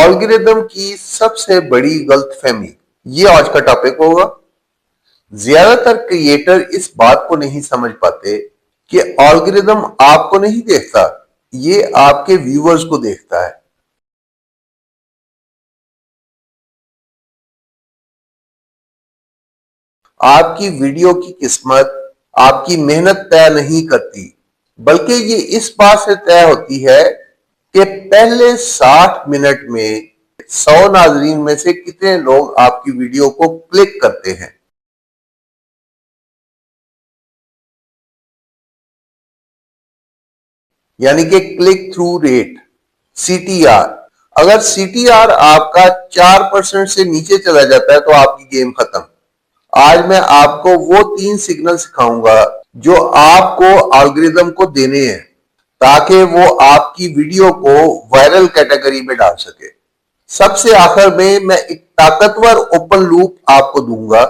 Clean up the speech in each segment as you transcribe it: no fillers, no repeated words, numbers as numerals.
Algorithm की सबसे बड़ी गलतफहमी, ये आज का टॉपिक होगा। ज्यादातर क्रिएटर इस बात को नहीं समझ पाते कि एल्गोरिदम आपको नहीं देखता, ये आपके व्यूअर्स को देखता है। आपकी वीडियो की किस्मत आपकी मेहनत तय नहीं करती, बल्कि ये इस बात से तय होती है कि पहले 60 मिनट में 100 नाजरीन में से कितने लोग आपकी वीडियो को क्लिक करते हैं। यानी कि क्लिक थ्रू रेट, सीटीआर। अगर सीटीआर आपका 4% से नीचे चला जाता है तो आपकी गेम खत्म। आज मैं आपको वो 3 सिग्नल सिखाऊंगा जो आपको एल्गोरिदम को देने हैं ताकि वो आपकी वीडियो को वायरल कैटेगरी में डाल सके। सबसे आखिर में मैं एक ताकतवर ओपन लूप आपको दूंगा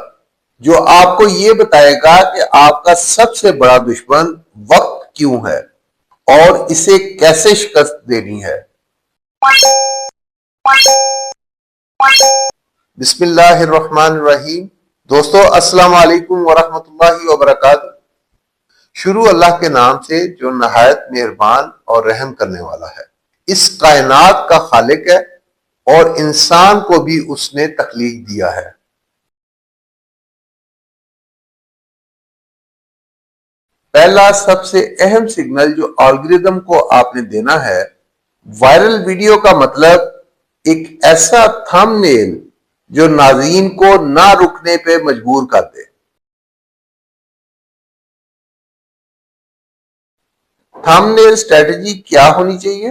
जो आपको ये बताएगा कि आपका सबसे बड़ा दुश्मन वक्त क्यों है और इसे कैसे शिकस्त देनी है। बिस्मिल्लाहिर्रहमानिर्रहीम। दोस्तों, अस्सलाम वालेकुम वरहमतुल्लाहि वबरकातुहू। शुरू अल्लाह के नाम से जो नहायत मेहरबान और रहम करने वाला है। इस कायनात का खालिक है और इंसान को भी उसने तख्लीक दिया है। पहला सबसे अहम सिग्नल जो एल्गोरिदम को आपने देना है, वायरल वीडियो का मतलब एक ऐसा थंबनेल जो नाज़रीन को ना रुकने पे मजबूर कर दे। थंबनेल स्ट्रेटजी क्या होनी चाहिए?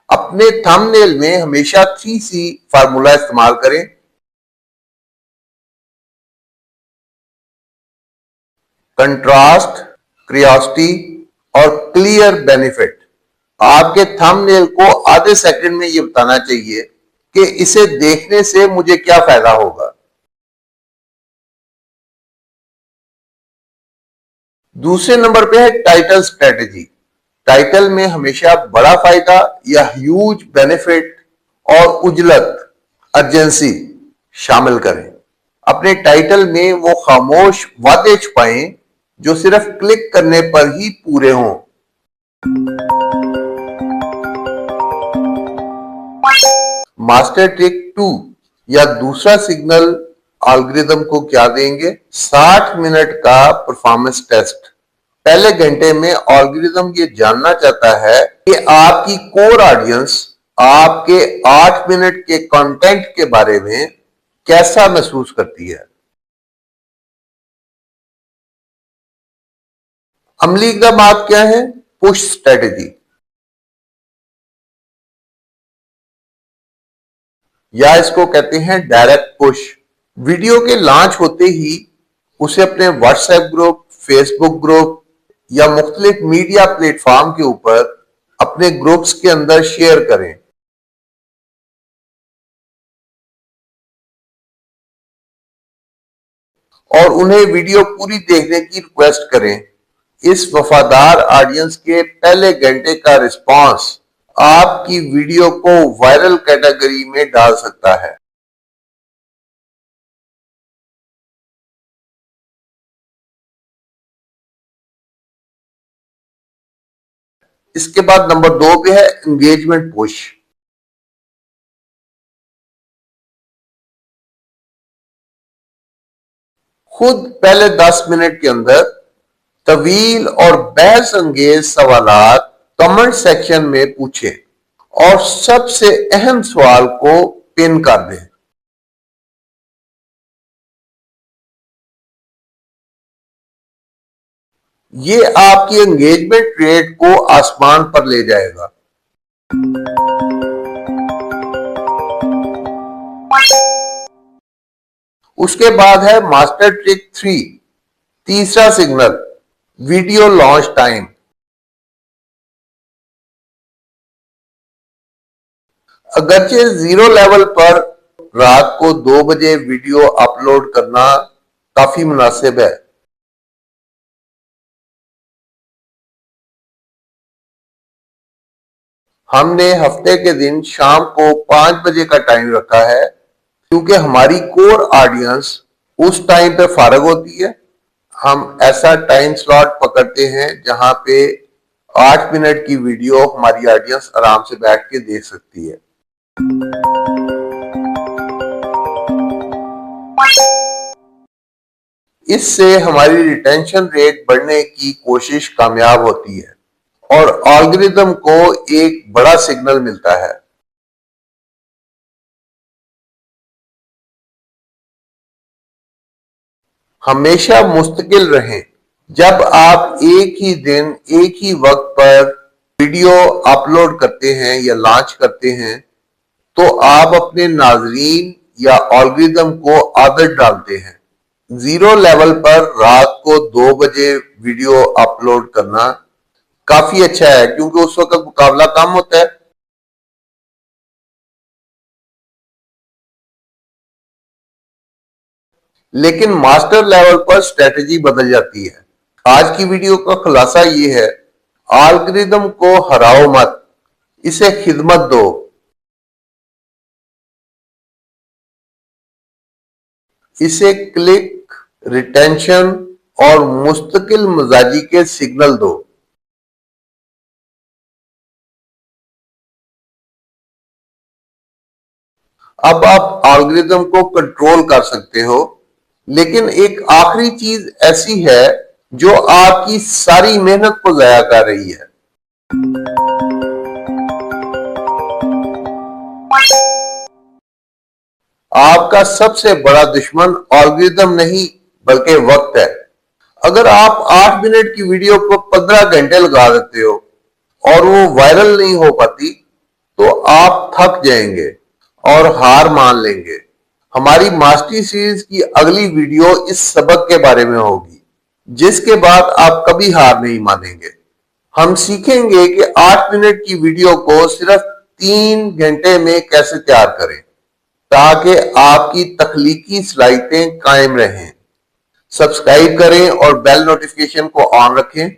अपने थंबनेल में हमेशा 3C फार्मूला इस्तेमाल करें। कंट्रास्ट, क्रियोसिटी और क्लियर बेनिफिट। आपके थंबनेल को आधे सेकंड में यह बताना चाहिए कि इसे देखने से मुझे क्या फायदा होगा। दूसरे नंबर पे है टाइटल स्ट्रेटजी। टाइटल में हमेशा बड़ा फायदा या ह्यूज बेनिफिट और उजलत, अर्जेंसी शामिल करें। अपने टाइटल में वो खामोश वादे छुपाएं जो सिर्फ क्लिक करने पर ही पूरे हों। मास्टर ट्रिक 2 या दूसरा सिग्नल एल्गोरिदम को क्या देंगे? 60 मिनट का परफॉर्मेंस टेस्ट। पहले घंटे में एल्गोरिदम ये जानना चाहता है कि आपकी कोर ऑडियंस आपके 8 मिनट के कंटेंट के बारे में कैसा महसूस करती है। अमली इकदाम क्या है? पुश स्ट्रेटजी, या इसको कहते हैं डायरेक्ट पुश। वीडियो के लॉन्च होते ही उसे अपने व्हाट्सएप ग्रुप, फेसबुक ग्रुप या मुख्तलिफ मीडिया प्लेटफॉर्म के ऊपर अपने ग्रुप्स के अंदर शेयर करें। और उन्हें वीडियो पूरी देखने की रिक्वेस्ट करें। इस वफादार ऑडियंस के पहले घंटे का रिस्पांस आपकी वीडियो को वायरल कैटेगरी में डाल सकता है। इसके बाद नंबर 2 पे है एंगेजमेंट पुश। खुद पहले 10 मिनट के अंदर तवील और बहस अंगेज सवालात कमेंट सेक्शन में पूछें और सबसे अहम सवाल को पिन कर दें। ये आपकी एंगेजमेंट रेट को आसमान पर ले जाएगा। उसके बाद है मास्टर ट्रिक 3, तीसरा सिग्नल, वीडियो लॉन्च टाइम। अगरचे जीरो लेवल पर रात को 2 बजे वीडियो अपलोड करना काफी मुनासिब है। हमने हफ्ते के दिन शाम को 5 बजे का टाइम रखा है क्योंकि हमारी कोर ऑडियंस उस टाइम पे फारग होती है। हम ऐसा टाइम स्लॉट पकड़ते हैं जहां पे 8 मिनट की वीडियो हमारी ऑडियंस आराम से बैठ के देख सकती है। इससे हमारी रिटेंशन रेट बढ़ने की कोशिश कामयाब होती है और एल्गोरिथम को एक बड़ा सिग्नल मिलता है। हमेशा मुस्तकिल रहें। जब आप एक ही दिन एक ही वक्त पर वीडियो अपलोड करते हैं या लॉन्च करते हैं तो आप अपने नाजरीन या एल्गोरिथम को आदत डालते हैं। जीरो लेवल पर रात को 2 बजे वीडियो अपलोड करना काफी अच्छा है क्योंकि उस वक्त मुकाबला कम होता है। लेकिन मास्टर लेवल पर स्ट्रेटजी बदल जाती है। आज की वीडियो का खुलासा ये है, एल्गोरिथम को हराओ मत, इसे खिदमत दो। इसे क्लिक, रिटेंशन और मुस्तकिल मिजाजी के सिग्नल दो। अब आप एल्गोरिथम को कंट्रोल कर सकते हो, लेकिन एक आखिरी चीज ऐसी है जो आपकी सारी मेहनत को जाया कर रही है। आपका सबसे बड़ा दुश्मन एल्गोरिथम नहीं बल्कि वक्त है। अगर आप 8 मिनट की वीडियो को 15 घंटे लगा देते हो और वो वायरल नहीं हो पाती तो आप थक जाएंगे और हार मान लेंगे। हमारी मास्टरी सीरीज की अगली वीडियो इस सबक के बारे में होगी, जिसके बाद आप कभी हार नहीं मानेंगे। हम सीखेंगे कि 8 मिनट की वीडियो को सिर्फ 3 घंटे में कैसे तैयार करें ताकि आपकी तख्लीकी सलाहियतें कायम रहें। सब्सक्राइब करें और बेल नोटिफिकेशन को ऑन रखें।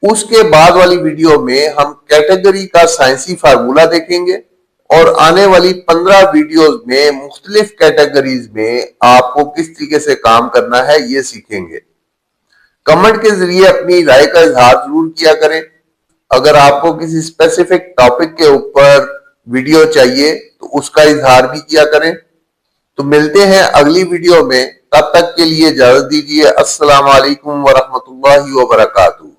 उसके बाद वाली वीडियो में हम कैटेगरी का साइंसी फार्मूला देखेंगे और आने वाली 15 वीडियोस में मुख्तलिफ कैटेगरीज में आपको किस तरीके से काम करना है ये सीखेंगे। कमेंट के जरिए अपनी राय का इजहार जरूर किया करें। अगर आपको किसी स्पेसिफिक टॉपिक के ऊपर वीडियो चाहिए तो उसका इजहार भी किया करें। तो मिलते हैं अगली वीडियो में, तब तक के लिए इजाजत दीजिए। अस्सलाम वालेकुम वरहमतुल्लाहि वबरकातुहू।